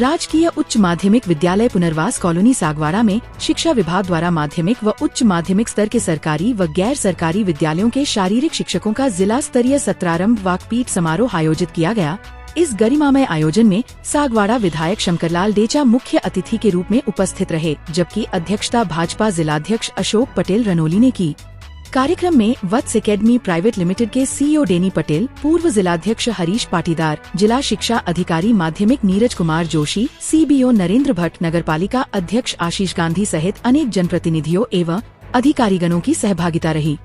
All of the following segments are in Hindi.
राजकीय उच्च माध्यमिक विद्यालय पुनर्वास कॉलोनी सागवाड़ा में शिक्षा विभाग द्वारा माध्यमिक व उच्च माध्यमिक स्तर के सरकारी व गैर सरकारी विद्यालयों के शारीरिक शिक्षकों का जिला स्तरीय सत्रारंभ वाकपीट समारोह आयोजित किया गया। इस गरिमामय आयोजन में सागवाड़ा विधायक शंकरलाल डेचा मुख्य अतिथि के रूप में उपस्थित रहे, जबकि अध्यक्षता भाजपा जिलाध्यक्ष अशोक पटेल रनोली ने की। कार्यक्रम में वत्स एकेडमी प्राइवेट लिमिटेड के सीईओ डेनी पटेल, पूर्व जिलाध्यक्ष हरीश पाटीदार, जिला शिक्षा अधिकारी माध्यमिक नीरज कुमार जोशी, सीबीओ नरेंद्र भट्ट, नगरपालिका अध्यक्ष आशीष गांधी सहित अनेक जनप्रतिनिधियों एवं अधिकारीगणों की सहभागिता रही।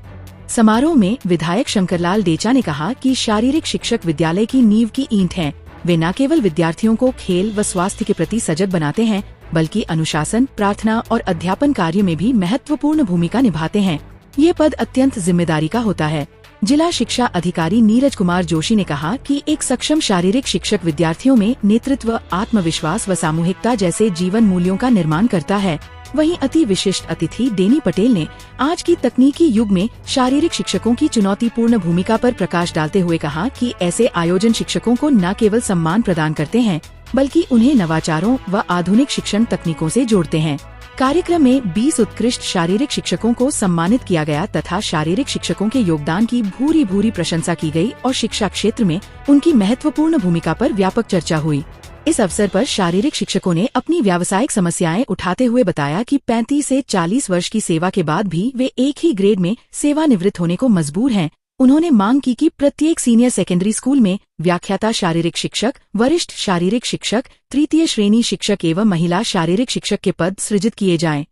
समारोह में विधायक शंकरलाल डेचा ने कहा कि शारीरिक शिक्षक विद्यालय की नींव की ईंट हैं। वे न केवल विद्यार्थियों को खेल व स्वास्थ्य के प्रति सजग बनाते हैं, बल्कि अनुशासन, प्रार्थना और अध्यापन कार्य में भी महत्वपूर्ण भूमिका निभाते हैं। ये पद अत्यंत जिम्मेदारी का होता है। जिला शिक्षा अधिकारी नीरज कुमार जोशी ने कहा कि एक सक्षम शारीरिक शिक्षक विद्यार्थियों में नेतृत्व, आत्मविश्वास व सामूहिकता जैसे जीवन मूल्यों का निर्माण करता है। वहीं अति विशिष्ट अतिथि डेनी पटेल ने आज की तकनीकी युग में शारीरिक शिक्षकों की चुनौतीपूर्ण भूमिका पर प्रकाश डालते हुए कहा कि ऐसे आयोजन शिक्षकों को न केवल सम्मान प्रदान करते हैं, बल्कि उन्हें नवाचारों व आधुनिक शिक्षण तकनीकों से जोड़ते हैं। कार्यक्रम में 20 उत्कृष्ट शारीरिक शिक्षकों को सम्मानित किया गया तथा शारीरिक शिक्षकों के योगदान की भूरी भूरी प्रशंसा की गई और शिक्षा क्षेत्र में उनकी महत्वपूर्ण भूमिका पर व्यापक चर्चा हुई। इस अवसर पर शारीरिक शिक्षकों ने अपनी व्यावसायिक समस्याएं उठाते हुए बताया कि 35 से 40 वर्ष की सेवा के बाद भी वे एक ही ग्रेड में सेवानिवृत्त होने को मजबूर हैं। उन्होंने मांग की कि प्रत्येक सीनियर सेकेंडरी स्कूल में व्याख्याता शारीरिक शिक्षक, वरिष्ठ शारीरिक शिक्षक, तृतीय श्रेणी शिक्षक एवं महिला शारीरिक शिक्षक के पद सृजित किए जाएं,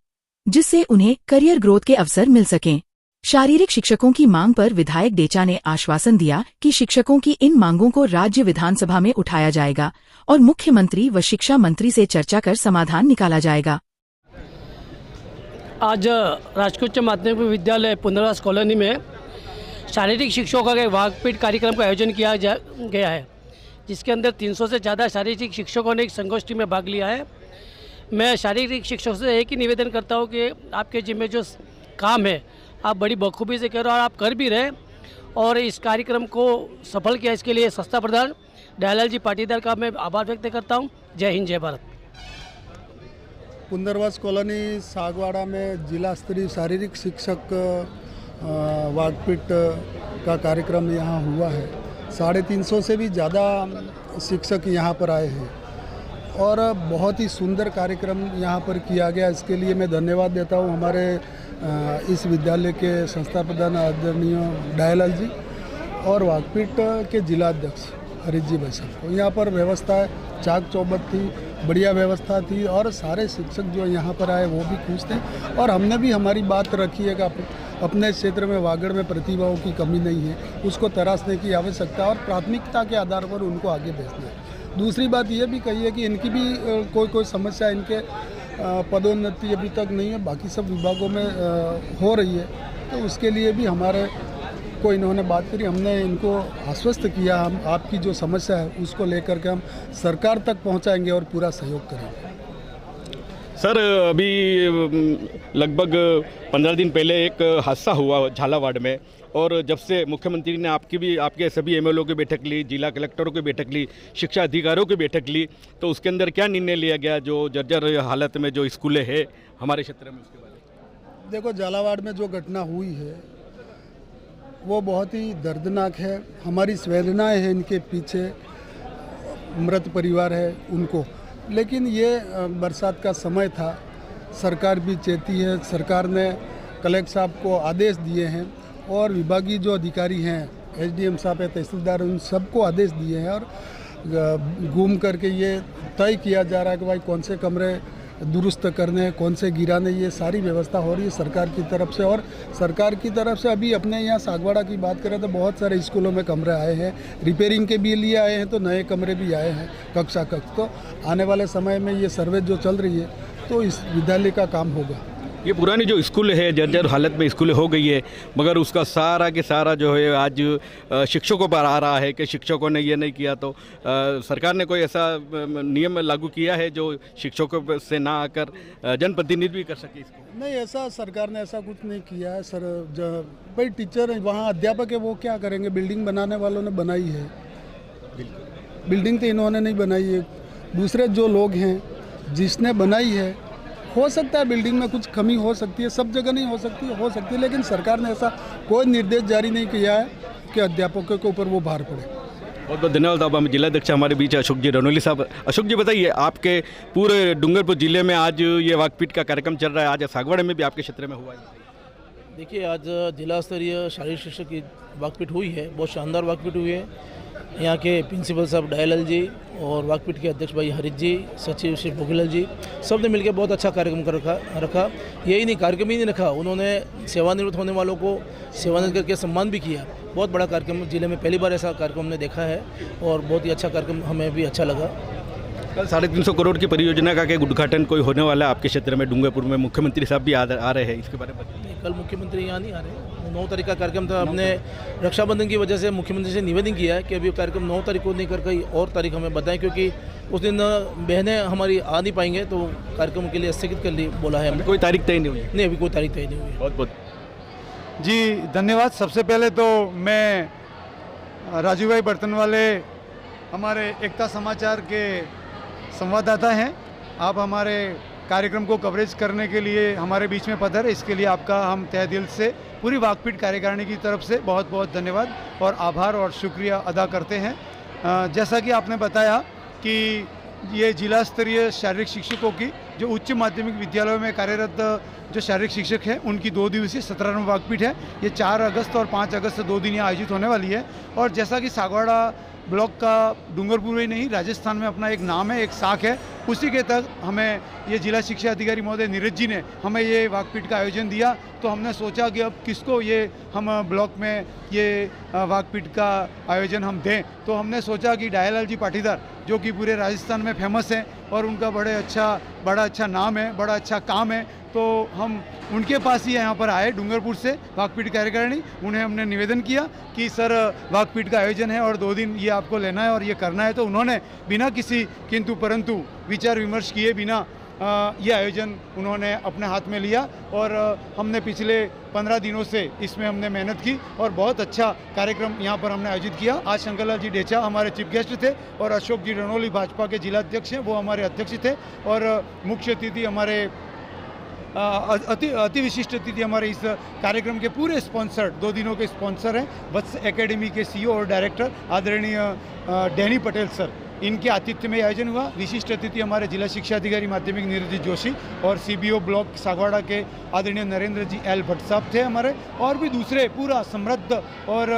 जिससे उन्हें करियर ग्रोथ के अवसर मिल सकें। शारीरिक शिक्षकों की मांग पर विधायक डेचा ने आश्वासन दिया कि शिक्षकों की इन मांगों को राज्य विधानसभा में उठाया जाएगा और मुख्यमंत्री व शिक्षा मंत्री से चर्चा कर समाधान निकाला जाएगा। आज राजकीय उच्च माध्यमिक विद्यालय पुनर्वास कॉलोनी में शारीरिक शिक्षकों का वाकपीट कार्यक्रम का आयोजन किया गया है, जिसके अंदर 300 से ज़्यादा शारीरिक शिक्षकों ने एक संगोष्ठी में भाग लिया है। मैं शारीरिक शिक्षकों से एक ही निवेदन करता हूं कि आपके जिम्मे जो काम है आप बड़ी बखूबी से करो और आप कर भी रहे, और इस कार्यक्रम को सफल किया, इसके लिए संस्था प्रधान दयालाल जी पाटीदार का मैं आभार व्यक्त करता हूँ। जय हिंद, जय भारत। पुनर्वास कॉलोनी सागवाड़ा में जिला स्तरीय शारीरिक शिक्षक वाकपीट का कार्यक्रम यहाँ हुआ है। 350 से भी ज़्यादा शिक्षक यहाँ पर आए हैं और बहुत ही सुंदर कार्यक्रम यहाँ पर किया गया। इसके लिए मैं धन्यवाद देता हूँ हमारे इस विद्यालय के संस्था प्रधान आदरणीय दयालाल जी और वाकपीट के जिलाध्यक्ष हरीश जी भाई साहब को। यहाँ पर व्यवस्था चाक चौबंद थी, बढ़िया व्यवस्था थी और सारे शिक्षक जो यहाँ पर आए वो भी खुश थे। और हमने भी हमारी बात रखी है कि अपने क्षेत्र में वागड़ में प्रतिभाओं की कमी नहीं है, उसको तराशने की आवश्यकता और प्राथमिकता के आधार पर उनको आगे भेजना है। दूसरी बात ये भी कही है कि इनकी भी कोई समस्या, इनके पदोन्नति अभी तक नहीं है, बाकी सब विभागों में हो रही है, तो उसके लिए भी हमारे को इन्होंने बात करी। हमने इनको आश्वस्त किया हम आपकी जो समस्या है उसको लेकर के हम सरकार तक पहुंचाएंगे और पूरा सहयोग करेंगे। सर, अभी लगभग 15 दिन पहले एक हादसा हुआ झालावाड़ में, और जब से मुख्यमंत्री ने आपके सभी एमएलओ की बैठक ली, जिला कलेक्टरों की बैठक ली, शिक्षा अधिकारियों की बैठक ली, तो उसके अंदर क्या निर्णय लिया गया जो जर्जर हालत में जो स्कूलें हैं हमारे क्षेत्र में, उसके बारे में? देखो, झालावाड़ में जो घटना हुई है वो बहुत ही दर्दनाक है। हमारी संवेदनाएं हैं इनके पीछे, मृत परिवार है उनको, लेकिन ये बरसात का समय था, सरकार भी चेती है। सरकार ने कलेक्टर साहब को आदेश दिए हैं और विभागीय जो अधिकारी हैं, एसडीएम साहब है, तहसीलदार, उन सबको आदेश दिए हैं और घूम करके ये तय किया जा रहा है कि भाई कौन से कमरे दुरुस्त करने, कौन से गिराने, ये सारी व्यवस्था हो रही है सरकार की तरफ से। और सरकार की तरफ से अभी अपने यहाँ सागवाड़ा की बात करें तो बहुत सारे स्कूलों में कमरे आए हैं, रिपेयरिंग के भी लिए आए हैं, तो नए कमरे भी आए हैं, कक्षा। तो आने वाले समय में ये सर्वे जो चल रही है तो इस विद्यालय का काम होगा। ये पुरानी जो स्कूल है जर्जर हालत में स्कूल हो गई है, मगर उसका सारा के सारा जो है आज शिक्षकों पर आ रहा है कि शिक्षकों ने ये नहीं किया। तो सरकार ने कोई ऐसा नियम लागू किया है जो शिक्षकों से ना आकर जनप्रतिनिधि भी कर सके इसको? नहीं, ऐसा सरकार ने ऐसा कुछ नहीं किया है सर। भाई टीचर वहाँ अध्यापक है, वो क्या करेंगे? बिल्डिंग बनाने वालों ने बनाई है, बिल्डिंग तो इन्होंने नहीं बनाई है। दूसरे जो लोग हैं जिसने बनाई है, हो सकता है बिल्डिंग में कुछ कमी हो सकती है, सब जगह नहीं हो सकती है, लेकिन सरकार ने ऐसा कोई निर्देश जारी नहीं किया है कि अध्यापकों के ऊपर वो भार पड़े। बहुत बहुत धन्यवाद। अब हम जिलाध्यक्ष हमारे बीच अशोक जी रनोली साहब। अशोक जी बताइए, आपके पूरे डूंगरपुर जिले में आज ये वाकपीट का कार्यक्रम चल रहा है, आज सागवाड़ा में भी आपके क्षेत्र में हुआ है। देखिए, आज जिला स्तरीय शारीरिक शिक्षक की वाकपीट हुई है, बहुत शानदार वाकपीट हुई है। यहाँ के प्रिंसिपल साहब दयालाल जी और वाकपीट के अध्यक्ष भाई हरीश जी, सचिव श्री भोगीलाल जी, सब ने मिलकर बहुत अच्छा कार्यक्रम रखा। यही नहीं, कार्यक्रम ही नहीं रखा, उन्होंने सेवानिवृत्त होने वालों को सेवानिवृत्त करके सम्मान भी किया। बहुत बड़ा कार्यक्रम, जिले में पहली बार ऐसा कार्यक्रम हमने देखा है और बहुत ही अच्छा कार्यक्रम, हमें भी अच्छा लगा। कल 350 करोड़ की परियोजना का उद्घाटन कोई होने वाला है आपके क्षेत्र में डूंगरपुर में, मुख्यमंत्री साहब भी आ रहे हैं, इसके बारे में बताइए। कल मुख्यमंत्री यहाँ नहीं आ रहे, 9 तारीख का कार्यक्रम था। हमने रक्षाबंधन की वजह से मुख्यमंत्री से निवेदन किया है कि अभी कार्यक्रम 9 तारीख को नहीं कर कहीं और तारीख हमें बताएं, क्योंकि उस दिन बहनें हमारी आ नहीं पाएंगे, तो कार्यक्रम के लिए स्थगित कर ली बोला है हमने। कोई तारीख तय नहीं हुई? नहीं, अभी कोई तारीख तय नहीं हुई। बहुत बहुत जी धन्यवाद। सबसे पहले तो मैं राजू भाई बर्तन वाले हमारे एकता समाचार के संवाददाता हैं, आप हमारे कार्यक्रम को कवरेज करने के लिए हमारे बीच में पधारे, इसके लिए आपका हम तहे दिल से पूरी वाकपीट कार्यकारिणी की तरफ से बहुत बहुत धन्यवाद और आभार और शुक्रिया अदा करते हैं। जैसा कि आपने बताया कि ये जिला स्तरीय शारीरिक शिक्षकों की जो उच्च माध्यमिक विद्यालयों में कार्यरत जो शारीरिक शिक्षक हैं उनकी 2 दिवसीय 17वीं वाकपीट है। ये 4 अगस्त और 5 अगस्त से 2 दिन यहाँ आयोजित होने वाली है। और जैसा कि सागवाड़ा ब्लॉक का डूंगरपुर में नहीं, राजस्थान में अपना एक नाम है, एक साख है, उसी के तहत हमें ये जिला शिक्षा अधिकारी महोदय नीरज जी ने हमें ये वाकपीट का आयोजन दिया। तो हमने सोचा कि अब किसको ये हम ब्लॉक में ये वाकपीट का आयोजन हम दें, तो हमने सोचा कि दयालाल जी पाटीदार जो कि पूरे राजस्थान में फेमस हैं और उनका बड़ा अच्छा नाम है, बड़ा अच्छा काम है, तो हम उनके पास ही यहाँ पर आए डूंगरपुर से वाकपीट कार्यकारिणी। उन्हें हमने निवेदन किया कि सर वाकपीट का आयोजन है और 2 दिन ये आपको लेना है और ये करना है, तो उन्होंने बिना किसी किंतु परंतु विचार विमर्श किए बिना ये आयोजन उन्होंने अपने हाथ में लिया। और हमने पिछले 15 दिनों से इसमें हमने मेहनत की और बहुत अच्छा कार्यक्रम यहाँ पर हमने आयोजित किया। आज शंकरलाल जी डेचा हमारे चीफ गेस्ट थे और अशोक जी रनोली भाजपा के जिला अध्यक्ष हैं, वो हमारे अध्यक्ष थे। और मुख्य अतिथि हमारे अति विशिष्ट अतिथि हमारे इस कार्यक्रम के पूरे स्पॉन्सर 2 दिनों के स्पॉन्सर हैं वत्स एकेडमी के CEO और डायरेक्टर आदरणीय डैनी पटेल सर, इनके आतिथ्य में आयोजन हुआ। विशिष्ट अतिथि हमारे जिला शिक्षा अधिकारी माध्यमिक नीरज जोशी और CBO ब्लॉक सागवाड़ा के आदरणीय नरेंद्र जी L भट्ट साहब थे हमारे, और भी दूसरे पूरा समृद्ध और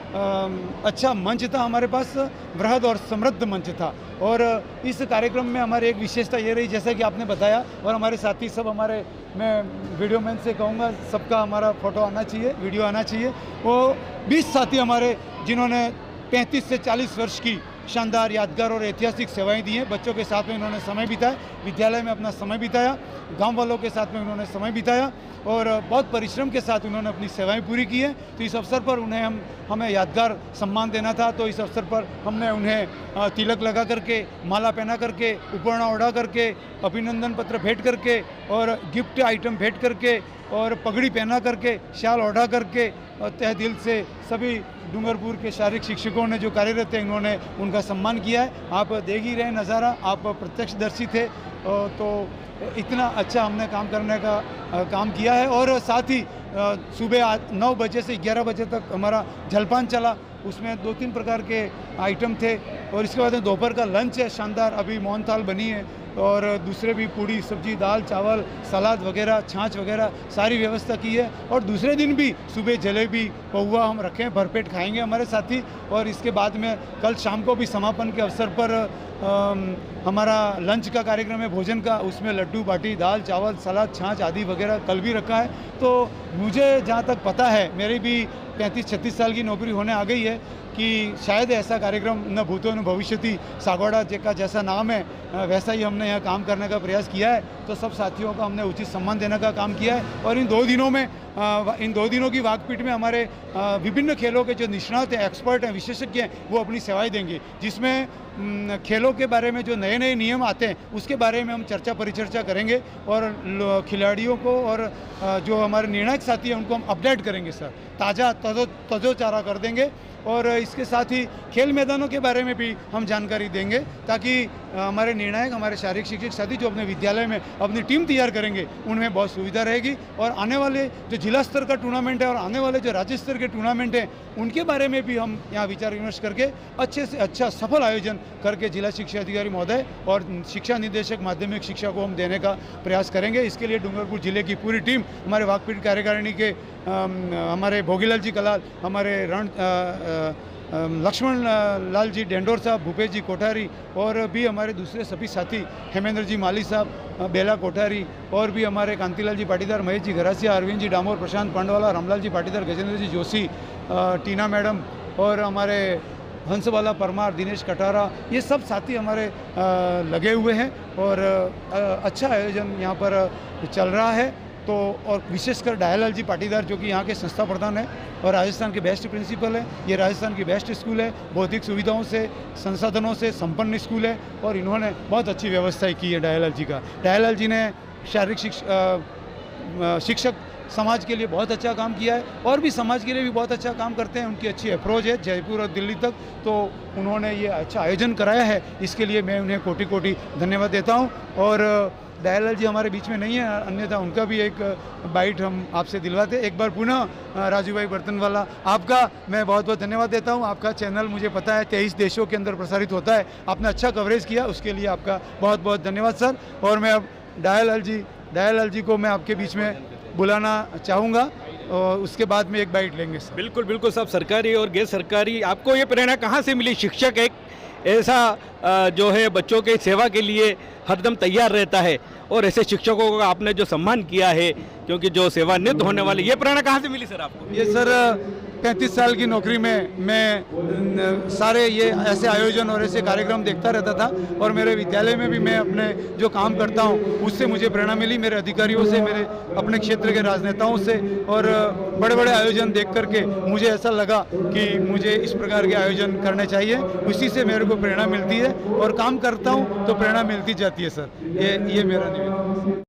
अच्छा मंच था हमारे पास, वृहद और समृद्ध मंच था। और इस कार्यक्रम में हमारी एक विशेषता ये रही, जैसा कि आपने बताया, और हमारे साथी सब हमारे, मैं वीडियो मैन से कहूँगा सबका हमारा फ़ोटो आना चाहिए, वीडियो आना चाहिए। वो 20 साथी हमारे जिन्होंने 35 से 40 वर्ष की शानदार, यादगार और ऐतिहासिक सेवाएं दी हैं। बच्चों के साथ में उन्होंने समय बिताया, विद्यालय में अपना समय बिताया, गांव वालों के साथ में उन्होंने समय बिताया और बहुत परिश्रम के साथ उन्होंने अपनी सेवाएं पूरी की हैं। तो इस अवसर पर उन्हें हमें यादगार सम्मान देना था, तो इस अवसर पर हमने उन्हें तिलक लगा करके, माला पहना करके, उपरना ओढ़ा करके, अभिनंदन पत्र भेंट करके और गिफ्ट आइटम भेंट करके और पगड़ी पहना करके, शाल ओढ़ा करके और तहे दिल से सभी डूंगरपुर के शारीरिक शिक्षकों ने जो कार्यरत हैं उन्होंने उनका सम्मान किया है। आप देख ही रहे नज़ारा, आप प्रत्यक्षदर्शी थे, तो इतना अच्छा हमने काम करने का काम किया है। और साथ ही सुबह 9 बजे से 11 बजे तक हमारा जलपान चला, उसमें 2-3 प्रकार के आइटम थे। और इसके बाद दोपहर का लंच है शानदार, अभी मोहन थाल बनी है और दूसरे भी पूड़ी सब्जी, दाल चावल, सलाद वगैरह, छाछ वगैरह सारी व्यवस्था की है। और दूसरे दिन भी सुबह जलेबी पौवा हम रखें, भरपेट खाएंगे हमारे साथी। और इसके बाद में कल शाम को भी समापन के अवसर पर हमारा लंच का कार्यक्रम है, भोजन का, उसमें लड्डू बाटी, दाल चावल, सलाद, छाछ आदि वगैरह कल भी रखा है। तो मुझे जहाँ तक पता है, मेरी भी 35-36 साल की नौकरी होने आ गई है कि शायद ऐसा कार्यक्रम न भूतो न भविष्यति, सागवाड़ा का जैसा नाम है वैसा ही हमने यहाँ काम करने का प्रयास किया है। तो सब साथियों का हमने उचित सम्मान देने का काम किया है। और इन 2 दिनों में इन 2 दिनों की वाकपीट में हमारे विभिन्न खेलों के जो निष्णात हैं, एक्सपर्ट हैं, विशेषज्ञ हैं, वो अपनी सेवाएं देंगे, जिसमें खेलों के बारे में जो नए नियम आते हैं उसके बारे में हम चर्चा परिचर्चा करेंगे और खिलाड़ियों को और जो हमारे निर्णायक साथी हैं उनको हम अपडेट करेंगे सर, ताज़ा तजोचारा कर देंगे और इसके साथ ही खेल मैदानों के बारे में भी हम जानकारी देंगे ताकि हमारे निर्णायक, हमारे शारीरिक शिक्षक साथी जो अपने विद्यालय में अपनी टीम तैयार करेंगे उनमें बहुत सुविधा रहेगी और आने वाले जो जिला स्तर का टूर्नामेंट है और आने वाले जो राज्य स्तर के टूर्नामेंट हैं उनके बारे में भी हम यहाँ विचार विमर्श करके अच्छे से अच्छा सफल आयोजन करके जिला शिक्षा अधिकारी महोदय और शिक्षा निदेशक माध्यमिक शिक्षा को हम देने का प्रयास करेंगे। इसके लिए डूंगरपुर जिले की पूरी टीम, हमारे वाकपीठ कार्यकारिणी के हमारे भोगीलाल जी कलाल, हमारे लक्ष्मण लाल जी डेंडोर साहब, भूपेश जी कोठारी और भी हमारे दूसरे सभी साथी, हेमेंद्र जी माली साहब, बेला कोठारी और भी हमारे कांतिलाल जी पाटीदार, महेश जी घरासिया, अरविंद जी डामोर, प्रशांत पांडवाला, रामलाल जी पाटीदार, गजेंद्र जी जोशी, टीना मैडम और हमारे हंसवाला परमार, दिनेश कटारा, ये सब साथी हमारे लगे हुए हैं और अच्छा आयोजन यहाँ पर चल रहा है। तो और विशेषकर दयालाल जी पाटीदार जो कि यहाँ के संस्था प्रधान है और राजस्थान के बेस्ट प्रिंसिपल है, ये राजस्थान की बेस्ट स्कूल है, भौतिक सुविधाओं से, संसाधनों से संपन्न स्कूल है और इन्होंने बहुत अच्छी व्यवस्था की है दयालाल जी का। दयालाल जी ने शारीरिक शिक्षक समाज के लिए बहुत अच्छा काम किया है और भी समाज के लिए भी बहुत अच्छा काम करते हैं, उनकी अच्छी अप्रोच है जयपुर और दिल्ली तक, तो उन्होंने ये अच्छा आयोजन कराया है, इसके लिए मैं उन्हें कोटि कोटि धन्यवाद देता हूँ। और दयालाल जी हमारे बीच में नहीं है, अन्यथा उनका भी एक बाइट हम आपसे दिलवाते। एक बार पुनः राजू भाई बर्तनवाला, आपका मैं बहुत बहुत धन्यवाद देता हूं। आपका चैनल मुझे पता है 23 देशों के अंदर प्रसारित होता है, आपने अच्छा कवरेज किया, उसके लिए आपका बहुत बहुत धन्यवाद सर। और मैं अब दयालाल जी को मैं आपके बीच में बुलाना चाहूँगा और उसके बाद में एक बाइट लेंगे सर। बिल्कुल बिल्कुल साहब, सरकारी और गैर सरकारी, आपको ये प्रेरणा कहाँ से मिली? शिक्षक एक ऐसा जो है बच्चों के सेवा के लिए हरदम तैयार रहता है और ऐसे शिक्षकों का आपने जो सम्मान किया है, क्योंकि जो सेवानिवृत्त होने वाले, ये प्रेरणा कहाँ से मिली सर आपको? ये सर 35 साल की नौकरी में मैं सारे ये ऐसे आयोजन और ऐसे कार्यक्रम देखता रहता था और मेरे विद्यालय में भी मैं अपने जो काम करता हूँ उससे मुझे प्रेरणा मिली, मेरे अधिकारियों से, मेरे अपने क्षेत्र के राजनेताओं से और बड़े बड़े आयोजन देख करके मुझे ऐसा लगा कि मुझे इस प्रकार के आयोजन करने चाहिए, उसी से मेरे को प्रेरणा मिलती है और काम करता हूँ तो प्रेरणा मिलती जाती है सर। ये मेरा निवेदन है।